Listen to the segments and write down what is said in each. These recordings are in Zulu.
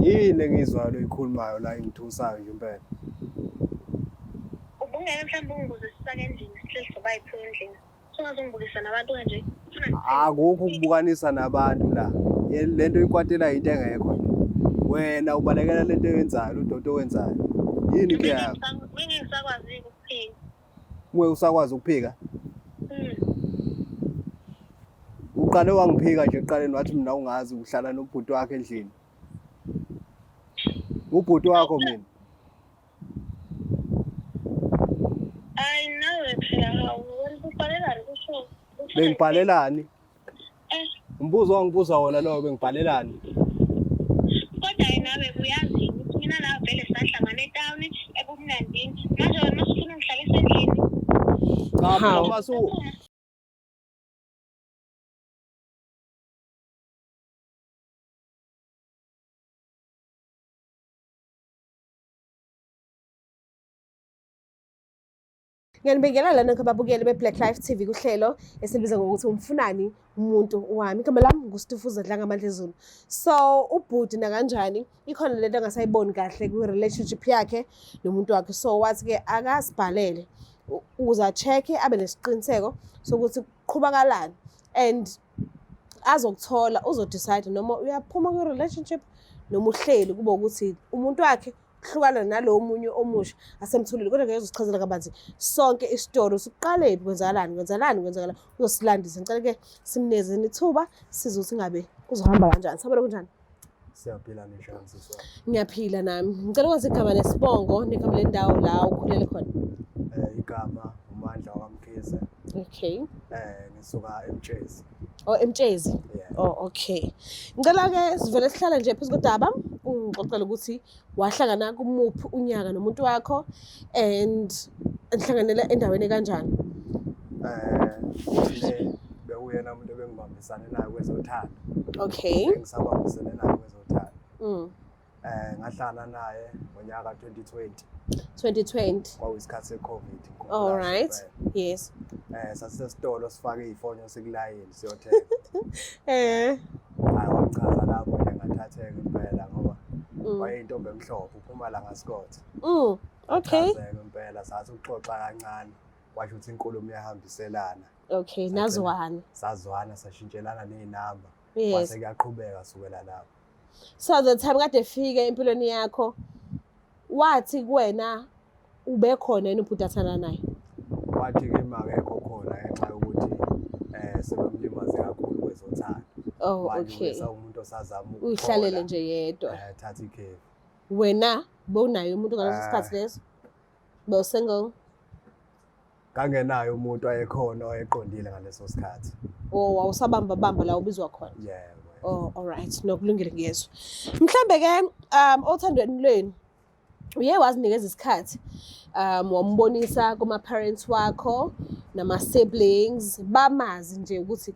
Yini engizwayo loyikhulumayo la ingithusayo nje impela. Ubungeke mhlawumbe ungibuze sisake endlini sihleli soba yiphiwe endlini. Sungazongibukisa nabantu kanje. Akukho ukubukanisa nabantu la. Lento ikwatela into engekho nje. Wena ubalekela lento oyenzayo, udodo owenzayo. Yini ke yakho? Mina ngisakwazi ukuphika. Usakwazi ukuphika? Uqale wangiphika nje eqaleni wathi mina ungazi uhlala nobhuti wakhe endlini. Ubhuti wakho mina. Hayi nawe phela wena ubhalelani kusho. Bengibhalelani? Umbuzo wangibuza wona lowo bengibhalelani? Kodwa nawe uyazi ukuthi mina nawe vele sahlangana eTown ebumnandini. Manje wena masifuna ngihlalise endlini. Cha, masu Ngiyanibingelela lana ababukeli be-Black Life TV kuhlelo esilibiza ngokuthi umfunani umuntu wami. Igama lami nguStufuza Dlangamandla Zulu. So ubhuti nakanjani ikhona lento angasayiboni kahle kwi-relationship yakhe nomuntu wakhe. So wathi-ke akasibhalele ukuze a-check-e abe nesiqiniseko sokuthi kuqhubakalani and azokuthola uzodecide noma uyaphuma kwi-relationship noma uhleli kube ukuthi umuntu wakhe kuhlukana nalowo munye omusha asemthulile. Kodwa ngeke uzichazela kabanzi sonke isitori usuqalephi kwenzakalani uzosilandisa. Ngicela-ke simnezeni ithuba size ukuthi ngabe kuzohamba kanjani. Sabona kunjani? siyaphila njani siswa? Ngiyaphila nami. Ngicela ukwazi igama nesibongo negama lendawo la ukhulele khona. Igama uMandla waMkhize. Okay. Ngisuka eMtshezi. Oh, eMtshezi. Yeah. Oh, okay. Ngicela-ke sivele sihlala nje phezu kodaba ungixoxela ukuthi wahlangana kumuphi unyaka nomuntu wakho and nihlanganele endaweni kanjani? Bewuyena umuntu ebengibambisane naye kwezothando. Okay. Engisabambisene naye kwezothando. Ngahlala naye ngonyaka 2020. Kwakuyisikhathi se-COVID. All right. Yes. Sasisesitolo sifake iy'fonyo sikulayini siyothenga. Hayi wamchaza lapho nje ngathatheka impela ngoba wayeyintombi emhlophe uPhumalanga Scott. Okay. Impela sathi ukuxoxa kancane washo ukuthi inkulumo iyahambiselana. Okay, nazwana. Sazwana sashintshelana ney'namba. Yes. Kwase kuyaqhubeka sukela lapho. So the time kade efike empilweni yakho wathi kuwena ube khona yena ubhuti athanda naye? Wathi-ke makekho khona ngenxa yokuthi sebemlimaze kakhulu kwezothando. Oh, okay. Umuntu osazama uyihlalele nje yedwa. Thatha ikhefu. Wena bowunayo umuntu ngaleso sikhathi leso? Bow-single? Kangenayo umuntu wayekhona oyeqondile ngaleso sikhathi. Oh, wawusabamba la ubizwa khona? Yeah. Oh, all right. Nokulungile ngiyezwa. Mhlambe-ke othandweni lwenu uye wazinikeza isikhathi wambonisa kuma-parents wakho nama-siblings bamazi nje ukuthi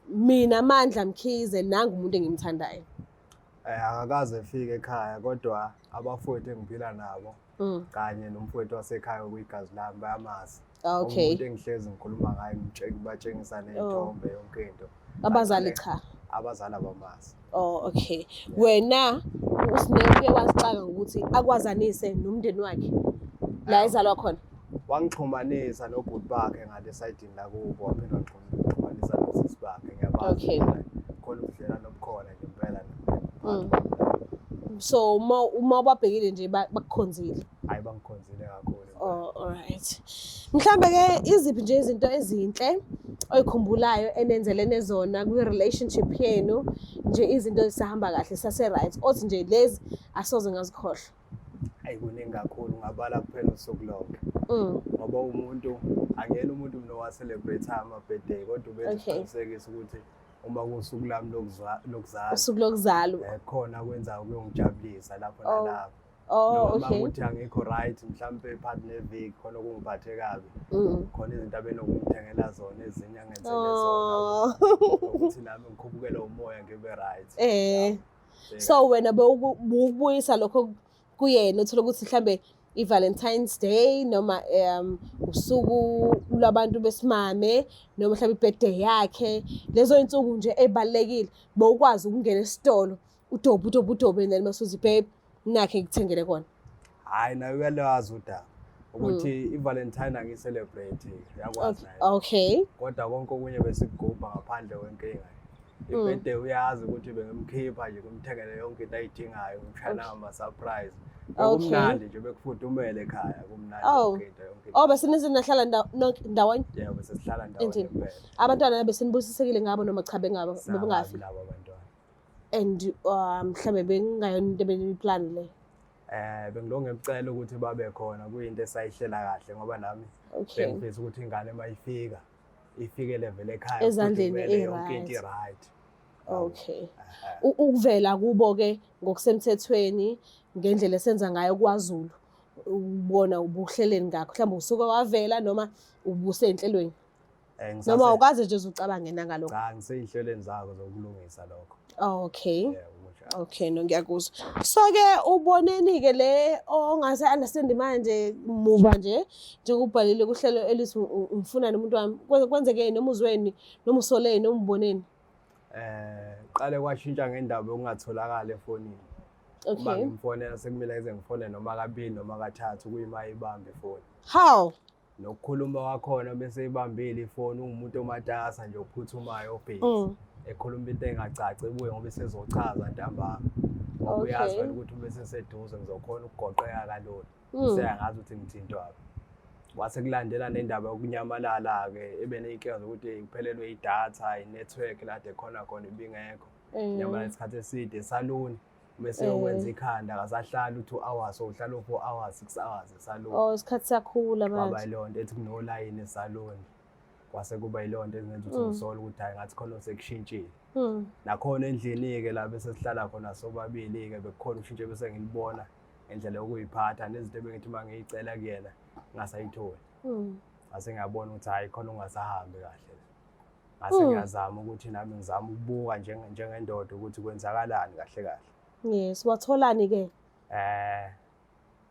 mina Mandla Mkhize nangu umuntu engimthandayo? Akakaze efike ekhaya kodwa abafowethu engiphila nabo kanye nomfowethu wasekhaya okuyigazi lami bayamazi. Okay. Umuntu engihlezi ngikhuluma ngaye ngibatshengisa ney'thombe yonke into. Abazali cha? Abazali abamazi. Oh, okay. Wena uSineke wasicanga ukuthi akwazanise nomndeni wakhe la ezalwa khona? Wangixhumanisa nobhuti bakhe ngale sayidini lakubo waphinde waxhumanisa nosisi bakhe. Ngiyabazi. Okay. Khona ubudlelwano obukhona nje impela. So uma babhekile nje bakukhonzile? Hayi bangikhonzile kakhulu. Oh, all right. Mhlambe-ke iziphi nje izinto ezinhle oyikhumbulayo enenzelene zona kwi-relationship yenu nje izinto zisahamba kahle sase-right othi nje lezi asoze ngazikhohlwa? Hayi kuningi kakhulu ngabala kuphela usuku lonke. Ngoba umuntu angena umuntu nowacelebrate ama-birthday kodwa ubesiqinisekisa ukuthi uma kusuku lami lokuzalwa. Usuku lokuzalwa. Khona kwenza ukuyongijabulisa lapho nalapho. Oh, okay. Noma ukuthi angikho right mhlambe phakathi neviki khona okungiphathe kabi. Khona izinto abenokumthengela zona ezinye angenzele zona. Ukuthi nami ngikhubukele umoya ngibe right. So wena bewukubuyisa lokho kuyena uthola ukuthi mhlambe i-Valentine's Day noma usuku lwabantu besimame noma mhlawumbe i-birthday yakhe lezo insuku nje ezibalekile bowukwazi ukungena esitolo udobe and then masuthi babe nakhe ngikuthengele kona. Hayi nayo uyalazi udaba ukuthi iValentine angicelebrate yakwazi nayo. Okay. Kodwa konke okunye besikugubha ngaphandle kwenkinga. Ibirthday uyazi ukuthi bengimkhipha nje kumthengele yonke into ayidingayo ngishana ama surprise. Kumnandi nje bekufudumele ekhaya kumnandi yonke into. Bese nahlala ndawonye? Yeah, bese sihlala ndawonye kuphela. Abantwana besenibusisekile ngabo noma cha bengabe bebengafi labo abantwana. And mhlambe bengayona into ebeliplan le. Bengilonge ngicela ukuthi babe khona kuyinto esayihlela kahle ngoba nami bengifisa ukuthi ingane mayifika ifike level ekhaya ezandleni yonke into right. Okay. Ukuvela kubo ke ngokusemthethweni ngendlela esenza ngayo kwaZulu ubona ubuhleleni ngakho mhlawumbe usuke wavela noma ubusenhlelweni noma ukaze nje ucabange nangalo. Cha ngiseyihlelweni zako zokulungisa lokho. Okay. Okay, no ngiyakuzwa. So ke uboneni ke le ongase understand manje muva nje njengobhalile kuhlelo elithi umfuna nomuntu wami kwenzeke noma uzweni noma usoleni noma uboneni. Qale kwashintsha ngendaba yokungatholakala efonini. Uma ngimfonela sekumele ize ngifone noma kabili noma kathathu kuyima ibambe ifoni. How? Nokukhuluma kwakhona bese ibambile ifoni ungumuntu omatasa nje ophuthumayo obhezi. Ekhuluma into engacaci ebuye ngoba sezochaza ntambama. Ngoba uyazi wena ukuthi bese seduze ngizokhona ukugoqeka kalula. Seyangazi ukuthi ngithintwaphi. Wase kulandela nendaba yokunyamalala ke ebeneyinkinga zokuthi kuphelelwe idatha, inetwork lapho khona ibingekho. Nyamalala isikhathi eside esaluni bese yokwenza ikhanda akasahlala u2 hours uhlala u4 hours 6 hours esaluni. Isikhathi sakhula manje. Baba ilonto ethi kuno line esaluni. Kwase kuba ilonto ezenza ukuthi ngisole ukuthi hayi ngathi khona sekushintshile. Nakhona endlini ke la bese sihlala khona sobabili ke bekukhona ushintshe bese ngilibona ngendlela yokuyiphatha nezinto ebengithi mangiyicela kuyena ngasayitholi. Ngase ngiyabona ukuthi hayi khona ungasahambi kahle. Ngase ngiyazama ukuthi nami ngizama ukubuka njengendoda ukuthi kwenzakalani kahle kahle. Yes, watholani ke?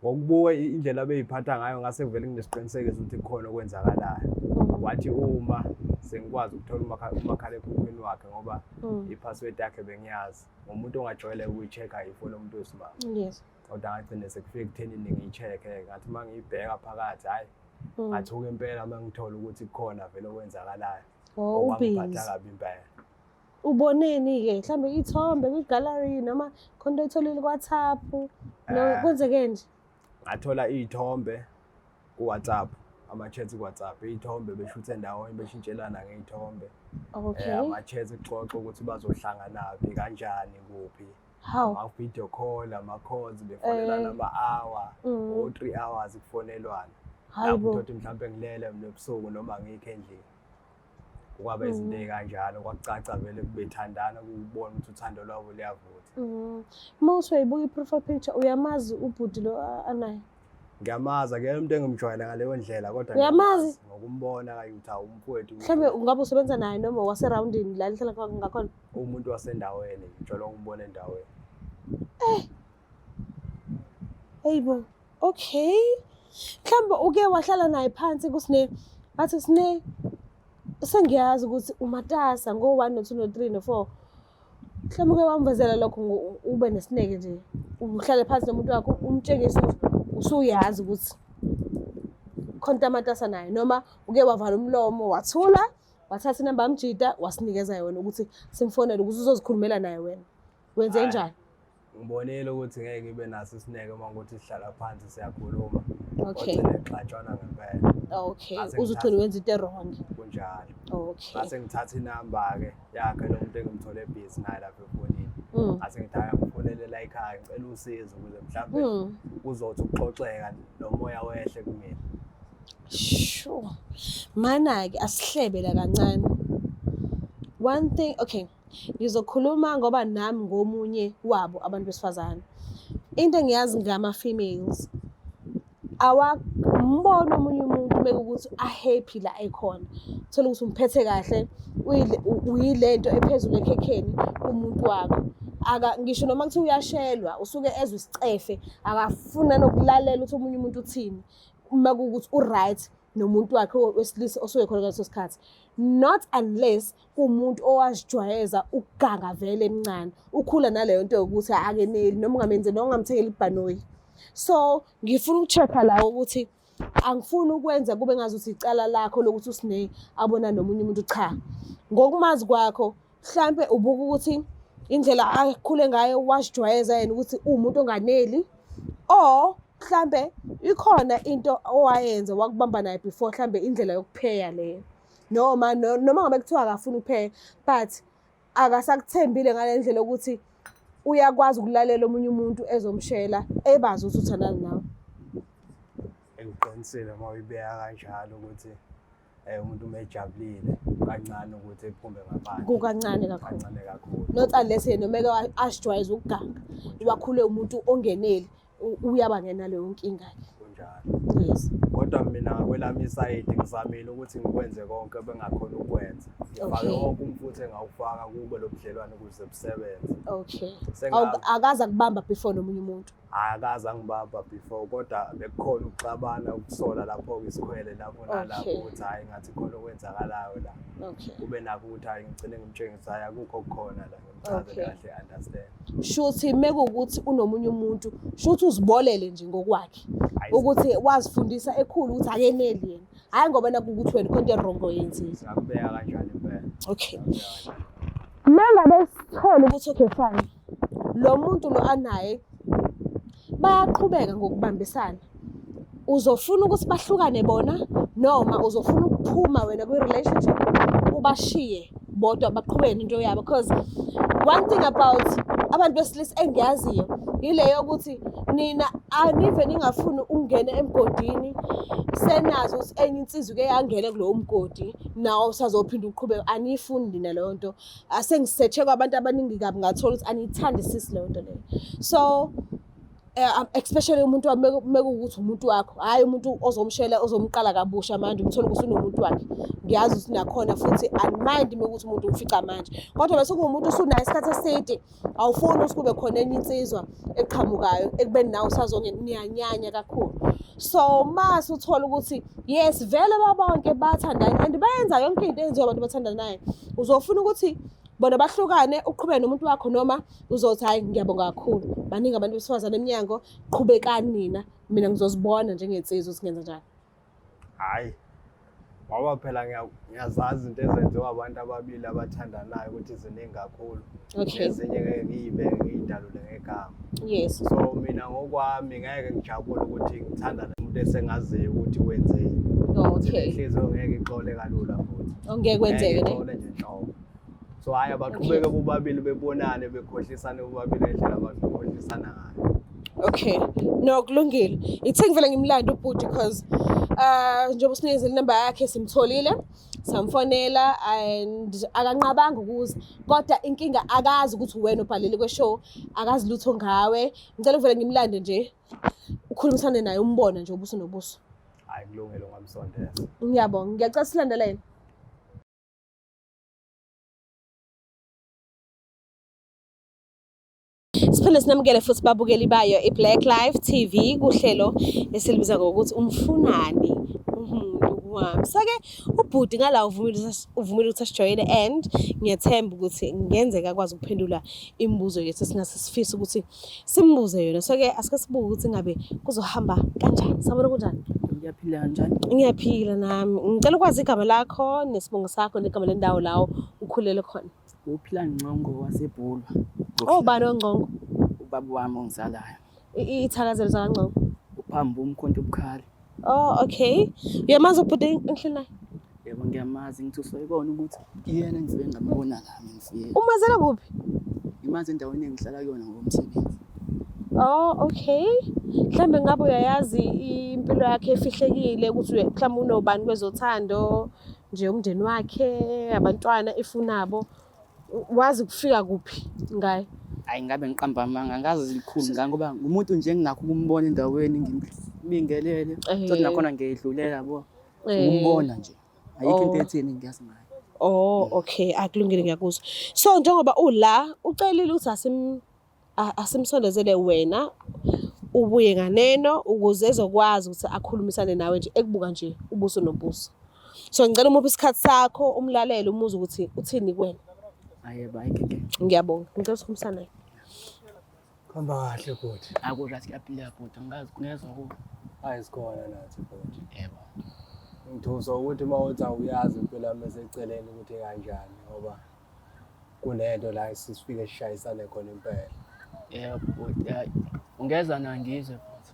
Ngokubuka indlela beyiphatha ngayo ngase kuvele nginesiqinisekiso ukuthi kukhona okwenzakalayo. Wathi uma sengikwazi ukuthola umakhalekhukhwini wakhe ngoba ipassword yakhe bengiyazi. Umuntu ongajwayele ukuyichecka ifoni yomuntu wesimanga. Yes. Kodwa ngagcina sekufika ekuthenini ngiyichecke ngathi mangiyibheka phakathi hayi ngathuka impela mangithola ukuthi kukhona vele okwenzakalayo. Okwangiphatha kabi impela. Uboneni ke mhlambe ithombe kwi-gallery noma khona uyitholile kwa-WhatsApp no kwenzeke nje? Ngathola iy'thombe ku-WhatsApp. Ama-chats ku-WhatsApp iy'thombe beshuthe ndawonye beshintshelana ngey'thombe. Okay. Ama-chats kuxoxa ukuthi bazohlanganaphi kanjani kuphi. How? Ama-video call, ama-calls befonelana ama-hour or 3 hours kufonelwana. Lapho uthi mhlawumbe ngilele mina ebusuku noma ngikho endlini. Kwaba izinto ey'kanjalo kwacaca vele kubethandana kubona ukuthi uthando lwabo luyavutha. Mawuse uyibuka i-profile picture uyamazi ubhuti lo anaye? Ngiyamazi akekho umuntu engimjwayele ngaleyo ndlela kodwa uyamazi ngokumbona kayi uthi umfowethu. Mhlawumbe ungabe usebenza naye noma waseroundini la lihlala ngakhona? Umuntu wasendaweni njalo ngibona endaweni. Hayibo. Okay. Mhlawumbe uke wahlala naye phansi kusine bathi sine sengiyazi ukuthi umatasa ngo1 no2 no3 no4. Mhlawumbe uke wamvezela lokho ube nesineke nje. Uhlale phansi nomuntu wakho umtshengise usuyazi ukuthi khona amatasa naye noma uke wavala umlomo wathula wathatha inamba yamjida wasinikeza yona ukuthi simfonele ukuthi uzozikhulumela naye wena. Wenze njani? Ngibonile ukuthi ngeke ngibe naso isineke uma ukuthi sihlala phansi siyakhuluma. Okay. Xatshwana ngempela. Okay. Uzugcina wenza into wrong. Kunjalo. Okay. Base ngithatha inamba ke yakhe lo muntu engimthole busy naye lapha efonini. Base ngithaya ngifonele la ekhaya ngicela usizo ukuze mhlawumbe kuzothi ukuxoxeka nomoya wehle kumina. Sure. Mana ke asihlebela kancane. One thing, okay. Ngizokhuluma ngoba nami ngomunye wabo abantu besifazane. Into engiyazi ngama-females awambono omunye umuntu bekuthi ahappy la ekhona. Thola ukuthi umphethe kahle uyilento ephezulu ekhekheni umuntu wakho. Ngisho noma kuthi uyashelwa usuke ezwe isicefe akafuna nokulalela ukuthi omunye umuntu uthini. Uma kuukuthi uright nomuntu wakhe wesilisa osuke khona ngaleso sikhathi. Not unless kuwumuntu owazijwayeza ukuganga vele emncane. Ukhula naleyo nto yokuthi akeneli noma ungamenzi noma ungamthengeli ibhanoyi. So ngifuna ukucheck-a la ukuthi angifuni ukwenza kube ngazuthi icala lakho lokuthi usine abona nomunye umuntu cha. Ngokumazi kwakho mhlambe ubuka ukuthi indlela akhule ngayo wazijwayeza yena ukuthi umuntu onganeli, or mhlambe ikhona into owayenza wakubamba nayo before mhlambe indlela yokupheya leyo. Noma ngabe kuthiwa akafuni ukupheya but akasakuthembile ngale ndlela ukuthi uyakwazi ukulalela omunye umuntu ezomshela ebazi ukuthi uthandana nawe. Ngiqinisile uma uyibeka kanjalo ukuthi umuntu umejabulile kancane ukuthi ephume ngaphandle. Kukancane kakhulu. Kancane kakhulu. Not unless yena noma asijwayeze ukuganga. Wakhule umuntu ongeneli uyaba ngena leyo nkinga kunjalo. Yes. Kodwa mina kwelami isayidi ngizamile ukuthi ngikwenze konke bengakhona ukwenza. Ngifake wonke umfutho engawufaka kube lo budlelwane ukuze busebenze. Okay. Akaza kubamba before nomunye umuntu. Akaze angibamba before kodwa bekukhona ukuxabana ukusola lapho isikhwele lapho nalapho ukuthi hayi ngathi khona okwenzakalayo la. Okay. Kube nakho ukuthi hayi ngicine ngimtshengisa hayi akukho khona la ngimchaze kahle understand. Shuthi mekuwukuthi unomunye umuntu shuthi uzibolele nje ngokwakhe ukuthi wazifundisa ekhulu ukuthi akeneli yena. Hayi ngoba nakukuthi wena konke wrong yenzile. Ngakubeka kanjalo impela. Okay. Mangabe sithola ukuthi okay fine. Lo muntu lo anaye bayaqhubeka ngokubambisana. Uzofuna ukuthi bahlukane bona noma uzofuna ukuphuma wena kwi-relationship ubashiye bodwa baqhubeke into yabo, because one thing about abantu besilisa engiyaziyo yileyo ukuthi nina anive ningafuni ukungena emgodini senazo ukuthi enye insizwa ke yangena kulowo mgodi nawo usazophinda uqhubeka. Anifuni nina leyo nto. Asengisearche kwabantu abaningi kabi ngathola ukuthi aniyithandisisi leyo nto leyo. So especially umuntu mekuwukuthi umuntu wakho hayi umuntu ozomshela ozomqala kabusha manje umthola ukuthi unomuntu wakhe. Ngiyazi ukuthi nakhona futhi unmind mekuthi umuntu umfica manje, kodwa bese kuwumuntu usunayo isikhathi eside awufuni ukuthi kube khona enye insizwa eqhamukayo ekubeni nawe usazongiyanyanya kakhulu. So mase uthola ukuthi yes vele babonke bathandana and bayenza yonke into eyenziwa abantu bathandanayo, uzofuna ukuthi bona bahlukane uqhubeke nomuntu wakho noma uzothi hayi ngiyabonga kakhulu baningi abantu besifazane eminyango qhubekani nina mina ngizozibona njengensizwa ukuthi ngenza njani. Hayi ngoba phela ngiyazazi izinto ezenziwa abantu ababili abathandanayo ukuthi ziningi kakhulu. Okay. Ezinye ngeke ngiyibeke ngiyidalule ngegama. Yes. So mina ngokwami ngeke ngijabule ukuthi ngithandane nomuntu esengaziyo ukuthi wenzeni. Okay. Inhliziyo ngeke ixole kalula futhi. Ongeke kwenzeke ne. Ixole nje nhlobo. So hayi abaqhubeke kubabili bebonane bekhohlisane kubabili endlela abakhohlisana ngayo. Okay. No kulungile. Ithi ngivele ngimlanda ubhuti because njengoba sinikeze inamba yakhe simtholile samfonela and akanqabanga ukuza kodwa inkinga akazi ukuthi wena ubhalile kwe-show akazi lutho ngawe. Ngicela uvele ngimlande nje ukhulumisane naye umbona nje ubuso nobuso. Hayi kulungile ngamsondela. Ngiyabonga. Ngiyacela silandelene. Siphinde sinamukele futhi babukeli bayo iBlack Life TV kuhlelo esilibiza ngokuthi umfunani umuntu wami. So-ke ubhuti ngala uvumile ukuthi asijoyine and ngiyathemba ukuthi ngenzeka akwazi ukuphendula imibuzo yethu singase sifise ukuthi simbuze yona. So-ke asike sibuke ukuthi ngabe kuzohamba kanjani. Sabona kunjani? Ngiyaphila kanjani? Ngiyaphila nami. Ngicela ukwazi igama lakho nesibongo sakho negama lendawo lawo ukhulele khona. Uphila Ngcongo waseBhulwa. Oh bani oNgcongo? Ubaba wami ongizalayo. Ithakazelo zakaNgcongo. Uphambo umkhonto obukhali. Oh okay. Uyamazi ubhuti enhlini naye? Yebo ngiyamazi ngithi usoyibona ukuthi yena engifike ngambona la ngifike. Umazela kuphi? Imazi endaweni engihlala kuyona ngomsebenzi. Oh okay. Mhlambe ngabe uyayazi impilo yakhe efihlekile ukuthi mhlawumbe unobani kwezothando nje umndeni wakhe abantwana ifunabo wazi kufika kuphi ngaye? Hayi ngabe ngiqamba amanga ngazi likhulu ngoba ngumuntu nje enginakho ukumbona endaweni ngibingelele kodwa nakhona ngiyedlulela yabo ukumbona nje ayikho into ethini ngiyazi ngayo. Oh okay akulungile ngiyakuzwa. So njengoba ula ucelile ukuthi asimsondezele wena ubuye nganeno ukuze ezokwazi ukuthi akhulumisane nawe nje ekubuka nje ubuso nobuso. So ngicela umuphe isikhathi sakho umlalele umuze ukuthi uthini kuwena. Ayebo ayikho. Ngiyabonga. Ngicela ukukhulumisana naye. Khamba kahle bhuti. Akudla siyaphila bhuti angazi ngezwe ku. Ayisikhona nathi bhuti. Yebo. Ngithusa ukuthi mawuthi awuyazi impilo yami eseceleni ukuthi kanjani ngoba kunento la sisifike sishayisane khona impela. Yebo bhuti ungeza na ngizwe bhuti.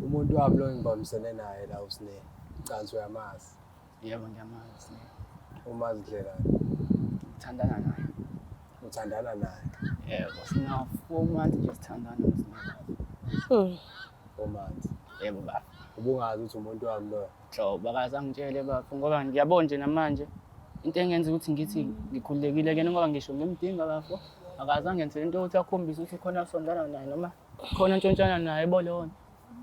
Umuntu wami lo engibambisene naye la uSne. Cansi uyamazi. Yebo ngiyamazi. Umazi ndlela. Uthandana naye. Uthandana naye. Yebo sina 4 months nje sithandana nosina. 4 months. Yebo baba. Ubungazi ukuthi umuntu wami lo. Hlobo akazangitshele baba ngoba ngiyabona nje namanje into engenza ukuthi ngithi ngikhululekile ke ngoba ngisho ngimdinga bafo akazange ngithe into ukuthi akhombise ukuthi khona usondana naye noma khona ntshontshana naye bolona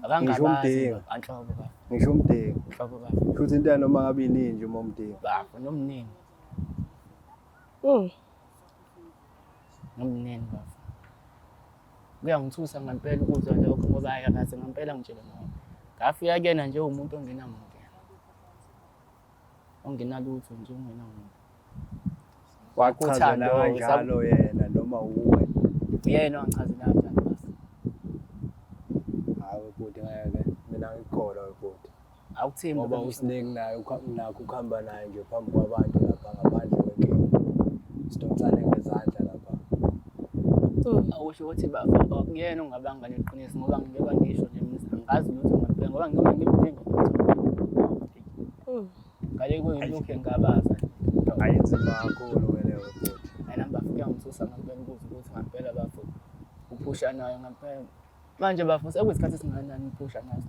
akangabazi anhlobo baba Ngisho umdingi. hlobo baba Futhi into noma ngabe iningi uma umdingi. bafo nomnini nomnini bafo kuyangithusa ngempela ukuzwa lokho ngoba akaze ngempela ngitshela ngoba ngafika kena nje umuntu ongenamuntu ongenalutho nje ongenamuntu Wakuchazela kanjalo yena noma uwe. yena wangichazela kanjani bafo Hayi bhuti ngeke mina ngikholwa bhuti. awuthembi Ngoba uSnake naye unakho ukuhamba naye nje phambi kwabantu lapha ngaphandle kwenkinga. Sidonsane ngezandla lapha. awusho ukuthi bafo kuyena ongabanga neqiniso ngoba ngeke ngisho nje angazi lutho ngempela ngoba ngeke ngimdinga ngale kuyilokhu engabaza Ayinzima kakhulu wena bhuti. ayinamba fika ngithusa ngempela ukuthi ngempela bafo uphusha nayo ngempela manje bafo sekuyisikhathi esinganani uphusha naso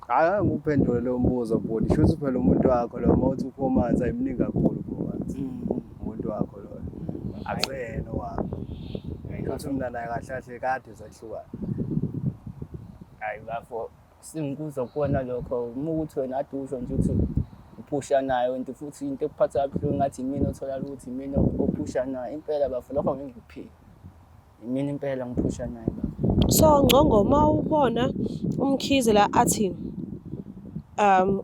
Hayi nguphendule lo mbuzo bhuti. Shuthi phela umuntu wakho lo mawuthi uphomanzi ayimningi kakhulu phomanzi. Umuntu wakho lo. Akusena wakho. Ngathi mina naye kahle kade sahlukana. hayi bafo singikuzwa kubona lokho uma ukuthi wena ade usho nje ukuthi uphusha nayo into futhi into ekuphatha kabuhlungu ngathi mina othola ukuthi mina ophusha nayo impela bafo lokho ngeke ngikuphile mina impela ngiphusha nayo bafo So Ngcongo mawubona umkhize la athi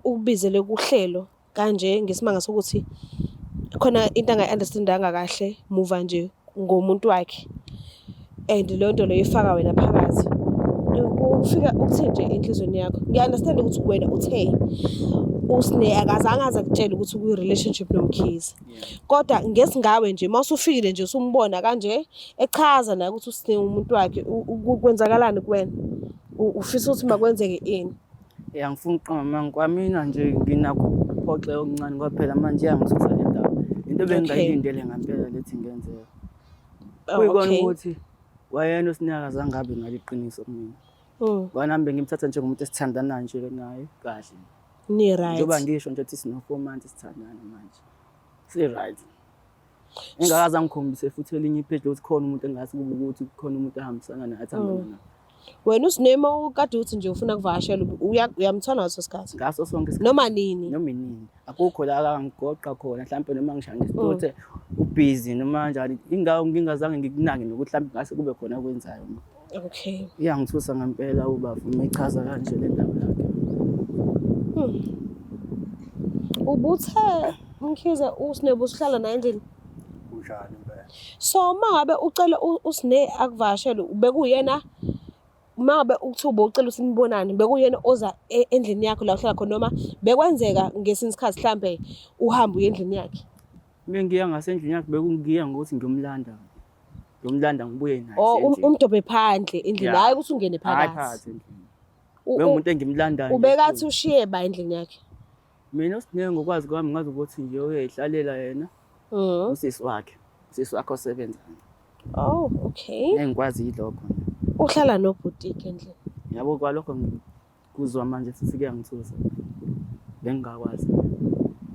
ukubizele kuhlelo kanje ngesimanga sokuthi khona into angayi-understandanga kahle muva nje ngomuntu wakhe and leyo nto leyo ifaka wena phakathi ufika ukuthini nje enhlizweni yakho. Ngiya-understand ukuthi wena uthe uSne akazange aze akutshele ukuthi ukwi-relationship nomkhize kodwa ngesingawe nje mawusufikile nje usumbona kanje echaza naye ukuthi uSne umuntu wakhe kwenzakalani kuwena ufisa ukuthi makwenzeke ini. Ngifuna uqamba kwamina nje nginakho ukuphoxeka okuncane ngoba phela manje iyangithusa le ndaba into bengingayilindele ngempela lethi ngenzeka kuyikona ukuthi wayena uSnake azange abe ngaliqiniso kumina wanami bengimthatha njengomuntu esithandana nje naye kahle Ni right. njengoba ngisho nje ukuthi sino 4 months sithandana manje si right engakaze angikhombise futhi elinye iphedle ukuthi khona umuntu engase kube ukuthi khona umuntu ahambisana naye athandana naye. Wena uSne ukade uthi nje ufuna kuvakashela uyamthanda ngaso sikhathi ngaso sonke isikhathi noma nini akukho la akangigoqa khona mhlawumbe noma ngishaya ngesitothe ubusy noma kanjani ingawo ngingazange ngikunake nokuthi mhlawumbe ngase kube khona akwenzayo. Okay. Iyangithusa ngempela ubaba umechaza kanje le ndaba yakhe. Ubuthe umkhize uSne busihlala naye endlini Kunjani impela? so mangabe ucela uSne akuvashele bekuyena mangabe ukuthuba ucela usinibonane bekuyena oza endlini yakho la uhlala khona noma bekwenzeka ngesinye isikhathi mhlambe uhamba uye endlini yakhe. Bengiya ngasendlini yakhe bekungiya ngokuthi ngiyomlanda ngibuye naye Umdobe phandle endlini hayi ukuthi ungene hayi phakathi. phakathi endlini umuntu engimlanda nje Ubekathi ushiye ba endlini yakhe. mina uSne ngokwazi kwami ngazi ukuthi nje uyayihlalela yena usisi wakhe osebenza. Oh okay. Engikwazi lokho Uhlala nobhutiki endlini. yabo kwalokho kuzwa manje futhi kuyangithusa bengingakwazi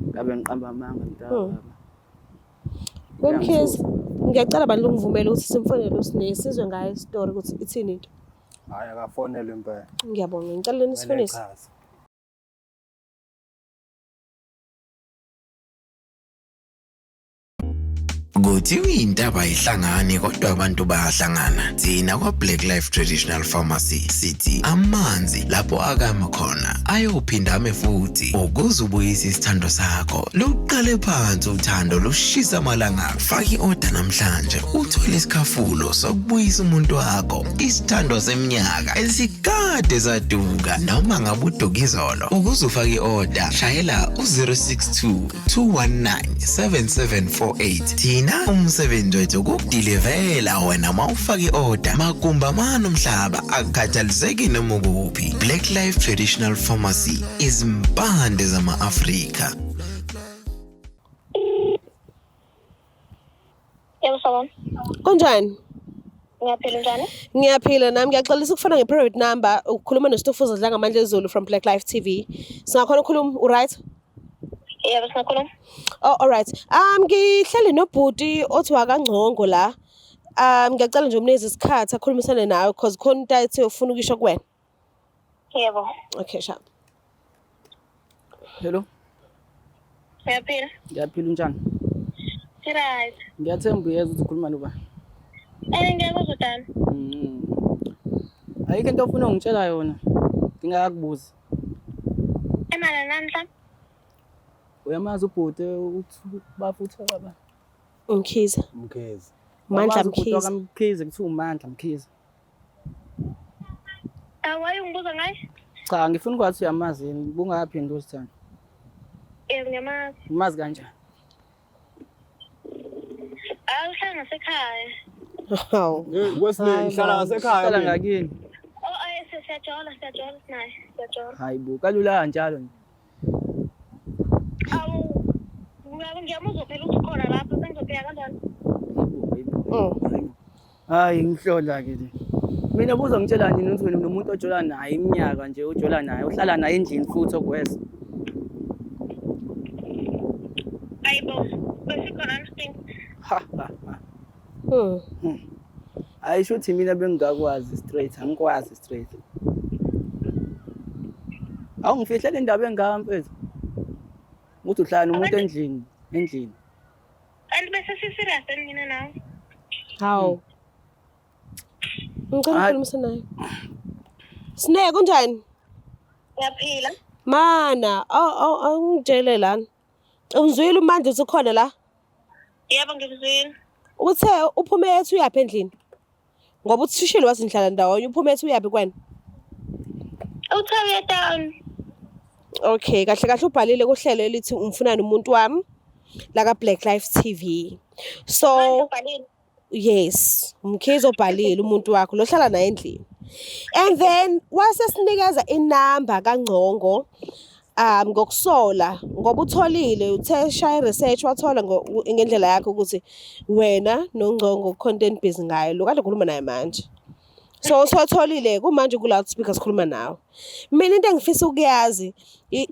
ngabe ngiqamba amanga mntaka Wemkhize ngiyacela bandla ungivumele ukuthi simfonele uSne sizwe ngayo istory ukuthi ithini into. Hayi akafonelwe impela. Ngiyabonga ngicela nisifonise. Kuthiwa intaba ayihlangani kodwa abantu bayahlangana. Thina kwa Black Life Traditional Pharmacy sithi amanzi lapho akama khona ayophinda ame futhi ukuze ubuyise isithando sakho. Luqale phansi uthando lushisa amalanga. Faka i-order namhlanje uthole isikhafulo sokubuyisa umuntu wakho. Isithando seminyaka esikade saduka noma ngabe udokizolo. Ukuze ufake i-order shayela u-062 219 7748. Thina umsebenzi wethu ukudilivela wena mawufaka i-order magumba manomhlaba akukhathaliseki noma ukuphi. Black Life Traditional Pharmacy izimpande zama-Afrika. Yebo sawona. Kunjani? Ngiyaphila njani? Ngiyaphila nami ngiyaxolisa ukufana nge-private number ukukhuluma noSitofuza Dlanga Mandla Zulu from Black Life TV. Singakhona ukukhuluma right? Yebo singakhuluma. Oh alright. Ngihleli nobhuti othi wakangcongo la. Ngiyacela nje umnikeze isikhathi akhulumisane nawe because khona into ayithi ufuna ukisho kuwena. Yebo. Okay, sharp. Hello. Ngiyaphila. Ngiyaphila unjani? Right. Ngiyathemba uyeza ukuthi ukhuluma noba. Ngiyakuzwa Dani. Ayikho into ofuna ungitshela yona. Ngingakakubuza. Emala namhla. Uyamazi ubhuti uthi bafutha baba. Mkhize. Mkhezi. Mandla Mkhize. Mkhize kuthiwa uMandla Mkhize. Awayi ungibuza ngaye? Cha ngifuna ukwazi uyamazi yini bungaphinda usithanda. Yebo ngiyamazi. Umazi kanjani? Uhlala ngasekhaya. Hawu. Kwesine ngihlala ngasekhaya. Uhlala ngakini? Siyajola naye. Siyajola. Hayi bo kalula kanjalo nje. Awu. Ngiyamuzwa phela ukuthi khona lapho sengizobheka kanjani? Hayi ngihlola ke le. Mina buza ngitshela nje ukuthi wena unomuntu ojola naye iminyaka nje ojola naye uhlala naye endlini futhi ogweza. Ayibo. Besikhona instinct. Ha. Ayisho ukuthi mina bengingakwazi straight angikwazi straight. Awungifihle le ndaba engaka mfethu. Uthi uhlala nomuntu endlini. And bese siserious mina nawe. Hawu. Ngicela ukukhulumisa naye. Sine kunjani? Ngiyaphila. Mana, ngitshele lana. Ungizwile uMandla usukhona la? Yebo ngikuzwile. Uthe uphume ethi uyaphi endlini? Ngoba uthishile wasinhlala ndawonye uphume ethi uyaphi kwena? Uthawe town. Okay, kahle ubhalile kuhlelo elithi umfunani umuntu wami la ka Black Life TV. So yes, Mkhize obhalile umuntu wakho lo hlala naye endlini. And then wasesinikeza inamba kaNgcongo ngokusola ngoba utholile uthe shaya research wathola ngendlela yakho ukuthi wena noNgcongo content busy ngayo lo kade khuluma naye manje. So sotholile kumanje ku loudspeaker sikhuluma nawe. Mina into engifisa ukuyazi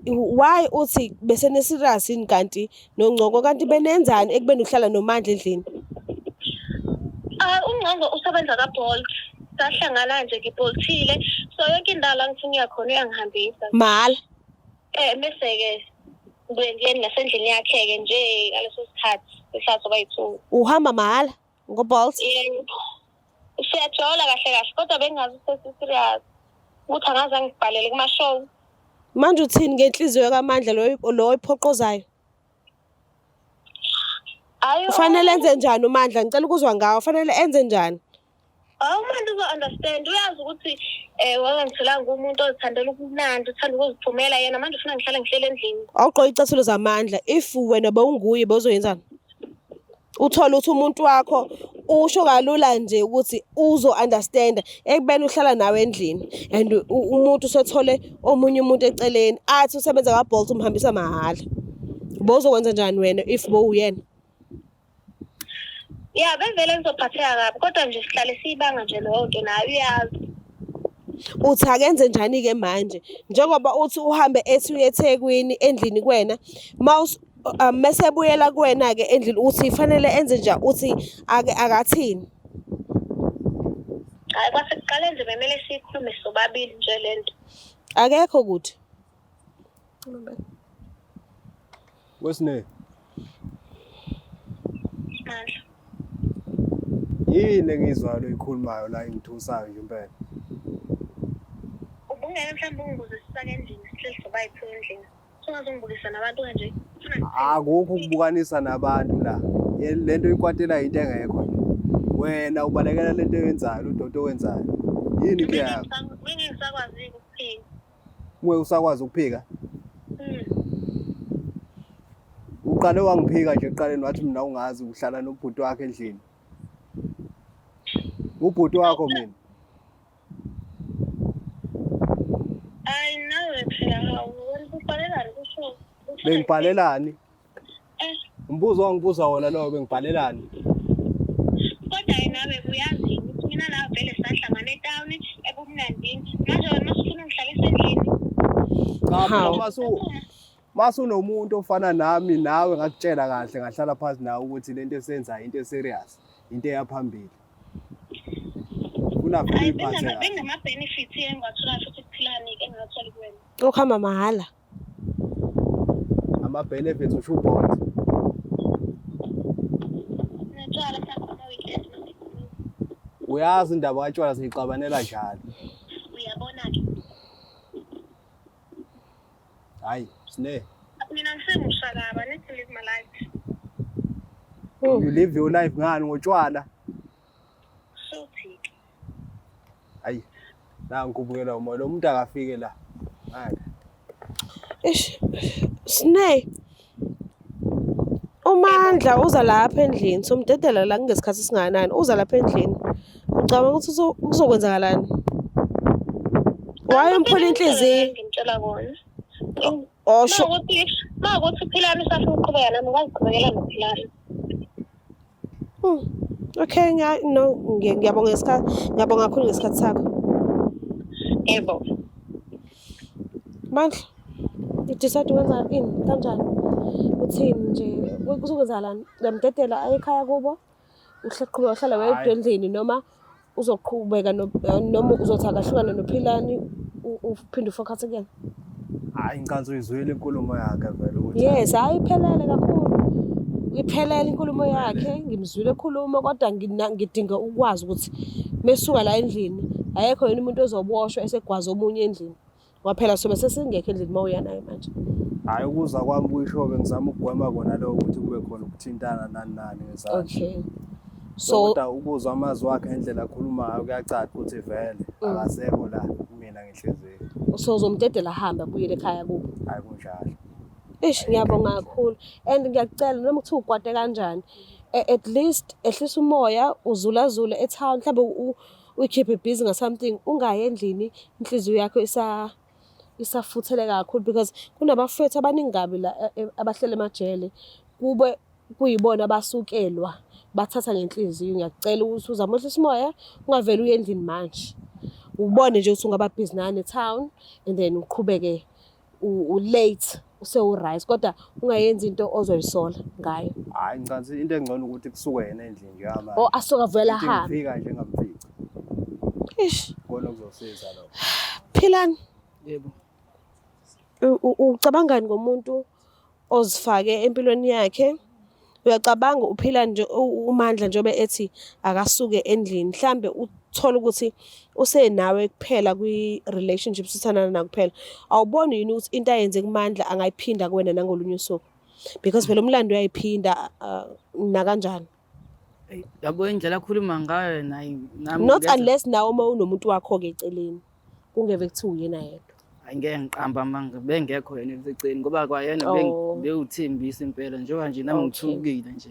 why uthi bese ne serious ini kanti noNgcongo kanti benenzani ekubeni uhlala noMandla endlini? uNgcongo usebenza kaBolt. Sahlangana nje ngibolthile. So yonke indawo la ngifuna yakhona uyangihambisa. Mala. Bese ke ngiyeni nasendlini yakhe ke nje ngaleso sikhathi ehlazo bayithu. Uhamba mahala ngoBolt? Yebo. Siyajola kahle kodwa bengazi serious. Ukuthi angaze ngibhalele kuma show. Manje uthini ngenhliziyo kaMandla lo iphoqozayo? Ufanele enze njani uMandla? Ngicela ukuzwa ngawo. Ufanele enze njani? Manje uzo-understand. Uyazi ukuthi wangangitholanga umuntu ozithandela ukumnandi, uthanda ukuziphumela yena. Manje ufuna ngihlale endlini. Awugqoka icathulo zaMandla. If wena bawunguye bawuzoyenzani? Uthola ukuthi umuntu wakho usho kalula nje ukuthi uzo-understand ekubeni uhlala nawe endlini. And umuntu usethole omunye umuntu eceleni. Athi usebenza kaBolt umhambisa mahala. Bawuzokwenza njani wena if bowuyena? Yeah, bevele ngizophatheka kabi kodwa nje sihlale siyibanga nje leyo nto nayo uyazi. Uthi akenze njani ke manje njengoba uthi uhambe ethi uyeThekwini endlini kwena mase buyela kuwena ke endlini uthi ifanele enze nje uthi akathini? Hayi kwasekuqale nje bemele sikhulume sobabili nje lento. Akekho kuthi. Wesine. Mandla. Yini engizwayo loyikhulumayo la ingithusayo nje impela. Ubungeke mhlawumbe ungibuze sisake endlini sihleli soba yiphiwe endlini. Sungazongibukisa nabantu kanje. Akukho ukubukanisa nabantu la. Lento ikwatela into engekho nje. Wena ubalekela lento oyenzayo, udodo owenzayo. Yini ke yakho? Mina ngisakwazi ukuphika. Usakwazi ukuphika? Uqale wangiphika nje eqaleni wathi mina ungazi uhlala nobhuti wakhe endlini. Ubhuti wakho mina. Hayi nawe phela wena ubhalelani kusho. Bengibhalelani? Umbuzo wangibuza wona lo bengibhalelani? Kodwa nawe uyazi ukuthi mina nawe vele sahlangana eTown ebumnandini. Manje wena masifuna ngihlalise endlini. Cha, masu nomuntu ofana nami nawe ngakutshela kahle ngahlala phansi nawe ukuthi lento esenzayo into serious, into eyaphambili. Una vele iphathe. Benama benefits engiwathola futhi kuphilani engatholi kuwena. Ukuhamba mahhala. Ama benefits usho ubond. Netshala mhlawumbe weekend. Uyazi indaba kaTshwala siyixabanela njalo. Uyabona ke. Hayi, sine. Mina ngisemusha laba let's live my life. You live your life ngani ngotshwala? Suthi. Hayi. La ngikubukela umoya lo muntu akafike la. Hayi. Sine. uMandla uza lapha endlini somdedela la ngesikhathi singanani uza lapha endlini ucabanga ukuthi kuzokwenzakalani wayemphola inhliziyo ngimtshela kona osho ukuthi uphilana usafuna ukuqhubeka nami ungaziqhubekela nophilana okay ngiyabonga kakhulu ngesikhathi sakho yebo Mandla decide ukwenza ini kanjani uthini nje kuzokwenzakalani ngamdedela ekhaya kubo uhlaqhubeka uhlala wedwa endlini noma uzoqhubeka noma uzothi akahlukana nophilani uphinde ufocus again hayi inkanzo izwile inkulumo yakhe vele ukuthi yes ayiphelele kakhulu iphelele inkulumo yakhe ngimzwile ekhuluma kodwa ngidinga ukwazi ukuthi mesuka la endlini ayekho yena umuntu ozoboshwa esegwaza omunye endlini waphela sobe sesingekho endlini mawuya naye manje hayi ukuza kwami kuyishobe ngizama ukugwema kona lo ukuthi kube khona ukuthintana nani ngezandla okay so kodwa ukuzwa amazwi wakhe ngendlela akhuluma ngayo kuyacaca ukuthi vele akasekho la mina ngihlezeke so uzomdedela hamba buyele ekhaya kubo hayi kunjalo ngiyabonga kakhulu and ngiyakucela noma kuthi ukwate kanjani at least ehlisa umoya uzulazula etown mhlawumbe uyikhiphe busy nga something ungayi endlini inhliziyo yakho isafuthele kakhulu because kunabafethu abaningi kabi la abahlele emajele kube kuyibona abasukelwa bathatha ngenhliziyo ngiyakucela ukuthi uzame uhlisa umoya ungaveli uye endlini manje ubone nje ukuthi ungaba busy nani etown and then uqhubeke late use-right kodwa ungayenzi into ozoyisola ngayo hayi ngicathi into engcono ukuthi kusuke yena endlini nje yama asuka vela hamba ngifika nje ngamfica kona kuzosiza lo Philani yebo ucabangani ngomuntu ozifake empilweni yakhe uyacabanga uphila nje uMandla njengoba ethi akasuke endlini mhlambe uthola ukuthi usenawe kuphela kwi-relationships uthandana nayo kuphela awuboni yini ukuthi into ayenze kuMandla angayiphinda kuwena nangolunye usuku because vele umlando uyayiphinda na kanjani yabo indlela akhuluma ngayo nayi nami not unless nawe uma unomuntu wakho ke eceleni kungeve kuthi uyena yedwa angeke ngiqamba manje bengekho yena eseceleni ngoba kwayena bewuthembisa impela njengoba nje nami ngithukile nje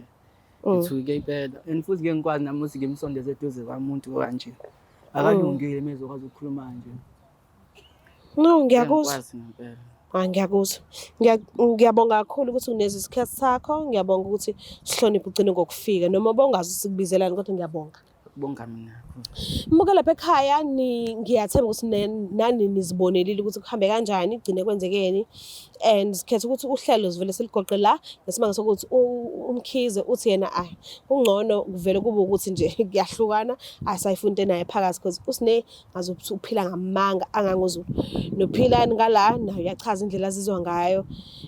ngithuke impela and futhi ke ngikwazi nami ukuthi ngimsondeze eduze kwamuntu kanje akalungile mezokwazi ukukhuluma nje no ngiyakuzwa ngikwazi ngempela ngiyakuzwa ngiyabonga kakhulu ukuthi unezi isikhathi sakho ngiyabonga ukuthi sihloniphe ugcine ngokufika noma bongazi sikubizelani kodwa ngiyabonga bonga mina. Muka lapha ekhaya ngiyathemba ukuthi nani nizibonelile ukuthi kuhambe kanjani kugcine kwenzekeni and sikhetha ukuthi uhlelo sivele siligoqe la ngesimanga sokuthi umkhize uthi yena ungcono kuvele kube ukuthi nje kuyahlukana asayifuna into naye phakathi because usine ngazokuthi uphila ngamanga angangozulu nophilani ngala nayo uyachaza indlela azizwa ngayo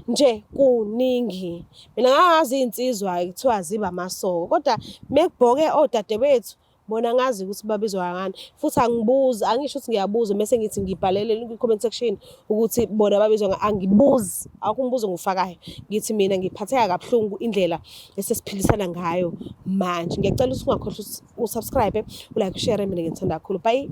nje kuningi mina ngazi insizwa kuthiwa ziba amasoko kodwa mekubhoke odade bethu bona ngazi ukuthi babizwa ngani futhi angibuzi angisho ukuthi ngiyabuza bese ngithi ngibhalele ku-comment section ukuthi bona babizwa ngani angibuzi akumbuzo ngufakayo ngithi mina ngiphatheka kabuhlungu indlela esesiphilisana ngayo manje ngiyacela ukuthi ungakhohlwa usubscribe ulike ushare mina ngithanda kakhulu bye.